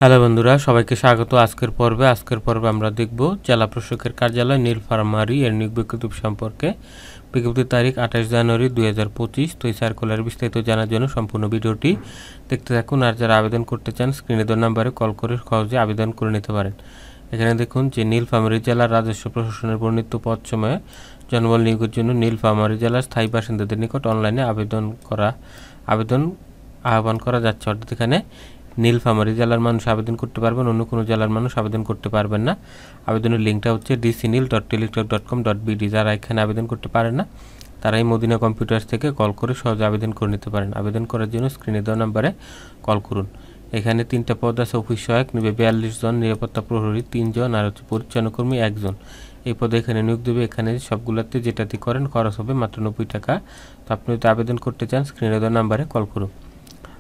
Hello বন্ধুরা, সবাইকে স্বাগত। আজকের পর্বে আমরা দেখব জেলা প্রশাসকের কার্যালয় নীলফামারী এর নিয়োগ বিজ্ঞপ্তি সম্পর্কে। বিজ্ঞপ্তির তারিখ 28 জানুয়ারি 2025। তো এই সার্কুলার বিস্তারিত জানার জন্য সম্পূর্ণ ভিডিওটি দেখতে থাকুন। আর যারা আবেদন করতে চান স্ক্রিনে দেওয়া নাম্বারে কল করে সহজে আবেদন করে নিতে পারেন। এখানে দেখুন যে নীলফামারী জেলার রাজস্ব প্রশাসনের বর্ণিত পদ সময়ে জনবল নিয়োগের জন্য নীলফামারী জেলার স্থায়ী বাসিন্দাদের নিকট অনলাইনে আবেদন আহ্বান করা যাচ্ছে। অর্থাৎ এখানে নীলফামারী জেলার মানুষ আবেদন করতে পারবেন, অন্য কোনো জেলার মানুষ আবেদন করতে পারবেন না। আবেদনের লিঙ্কটা হচ্ছে dcnil.teletalk.com.bd। যারা এখানে আবেদন করতে পারেন না তারা এই মদিনা কম্পিউটার্স থেকে কল করে সহজে আবেদন করে নিতে পারেন। আবেদন করার জন্য স্ক্রিনে দেওয়া নাম্বারে কল করুন। এখানে 3টা পদ আছে। অফিস সহায়ক নেবে 42 জন, নিরাপত্তা প্রহরী 3 জন, আর হচ্ছে পরিচ্ছন্নকর্মী 1 জন। এই পদে এখানে নিয়োগ দেবে। এখানে সবগুলোতে যেটাতে করেন খরচ হবে মাত্র 90 টাকা। তো আপনি যদি আবেদন করতে চান স্ক্রিনে দেওয়া নাম্বারে কল করুন।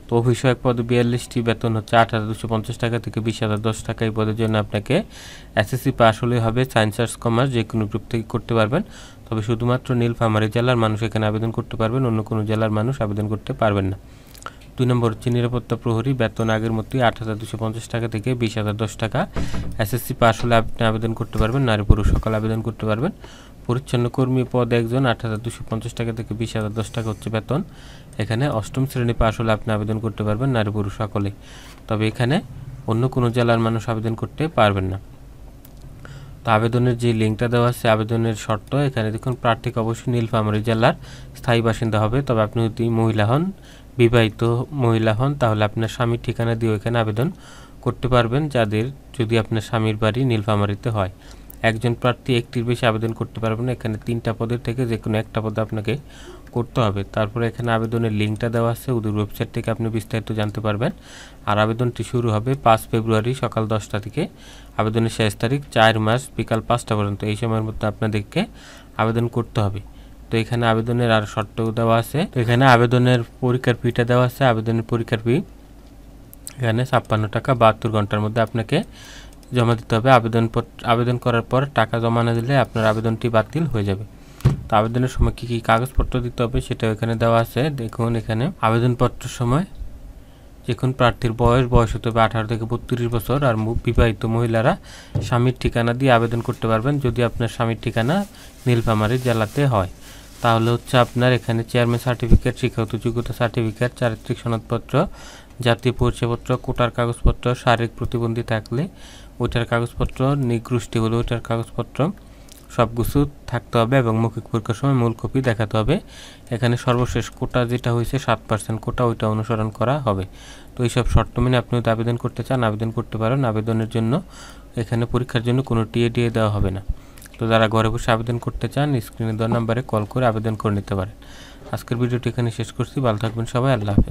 তো অফিস সহায়ক পদে 42টি, বেতন হচ্ছে 8,250 টাকা থেকে 20,010 টাকা। এই পদের জন্য আপনাকে এসএসসি পাস হলে হবে। সায়েন্স, আর্টস, কমার্স যে কোনো গ্রুপ থেকে করতে পারবেন। তবে শুধুমাত্র নীলফামারী জেলার মানুষ এখানে আবেদন করতে পারবেন, অন্য কোনো জেলার মানুষ আবেদন করতে পারবেন না। 2 নম্বর হচ্ছে নিরাপত্তা প্রহরী, বেতন আগের মতোই 8,250 টাকা থেকে 20,010 টাকা। এসএসসি পাস হলে আপনি আবেদন করতে পারবেন, নারী পুরুষ সকলে আবেদন করতে পারবেন। পরিচ্ছন্ন কর্মী পদ 1 জন, 8,250 টাকা থেকে 20,010 টাকা হচ্ছে বেতন। এখানে 8ম শ্রেণী পাস হলে আপনি আবেদন করতে পারবেন, নারী পুরুষ সকলে। তবে এখানে অন্য কোনো জেলার মানুষ আবেদন করতে পারবেন না। তো আবেদনের যে লিঙ্কটা দেওয়া আছে, আবেদনের শর্ত এখানে দেখুন, প্রার্থীকে অবশ্যই নীলফামারী জেলার স্থায়ী বাসিন্দা হবে। তবে আপনি যদি বিবাহিত মহিলা হন তাহলে আপনার স্বামীর ঠিকানা দিয়ে এখানে আবেদন করতে পারবেন, যদি আপনার স্বামীর বাড়ি নীলফামারীতে হয়। একজন প্রার্থী একটির বেশি আবেদন করতে পারবেন না। এখানে 3টা পদের থেকে যে কোনো একটা পদে আপনাকে করতে হবে। তারপরে এখানে আবেদনের লিঙ্কটা দেওয়া আছে, ওদের ওয়েবসাইট থেকে আপনি বিস্তারিত জানতে পারবেন। আর আবেদনটি শুরু হবে 5 ফেব্রুয়ারি সকাল 10টা থেকে। আবেদনের শেষ তারিখ 4 মার্চ বিকাল 5টা পর্যন্ত। এই সময়ের মধ্যে আপনাদেরকে আবেদন করতে হবে। তো এখানে আবেদনের আর শর্তও দেওয়া আছে। তো এখানে আবেদনের পরীক্ষার ফিটা দেওয়া আছে। আবেদনের পরীক্ষার ফি এখানে 56 টাকা। 72 ঘন্টার মধ্যে আপনাকে জমা দিতে হবে। আবেদন করার পর টাকা জমা না দিলে আপনার আবেদনটি বাতিল হয়ে যাবে। তো আবেদনের সময় কী কী কাগজপত্র দিতে হবে সেটাও এখানে দেওয়া আছে। দেখুন এখানে আবেদনপত্রের সময় যে কোন প্রার্থীর বয়স হতে হবে 18 থেকে 32 বছর। আর বিবাহিত মহিলারা স্বামীর ঠিকানা দিয়ে আবেদন করতে পারবেন, যদি আপনার স্বামীর ঠিকানা নীলফামারী জেলাতে হয়। তাহলে হচ্ছে আপনার এখানে চেয়ারম্যান সার্টিফিকেট, শিক্ষাগত যোগ্যতা সার্টিফিকেট, চারিত্রিক সনদপত্র, জাতীয় পরিচয়পত্র, কোটার কাগজপত্র, শারীরিক প্রতিবন্ধী থাকলে ওইটার কাগজপত্র, নিগোষ্ঠী হলে ওইটার কাগজপত্র সব কিছু থাকতে হবে এবং মৌখিক পরীক্ষার সময় মূল কপি দেখাতে হবে। এখানে সর্বশেষ কোটা যেটা হয়েছে 7% কোটা, ওইটা অনুসরণ করা হবে। তো এইসব শর্ত মেনে আপনি যদি আবেদন করতে চান আবেদন করতে পারেন। আবেদনের জন্য এখানে পরীক্ষার জন্য কোনো টিএ দেওয়া হবে না। তো যারা ঘরে বসে আবেদন করতে চান স্ক্রিনে দেওয়া নাম্বারে কল করে আবেদন করে নিতে পারেন। আজকের ভিডিওটি এখানে শেষ করছি। ভালো থাকবেন সবাই। আল্লাহ হাফেজ।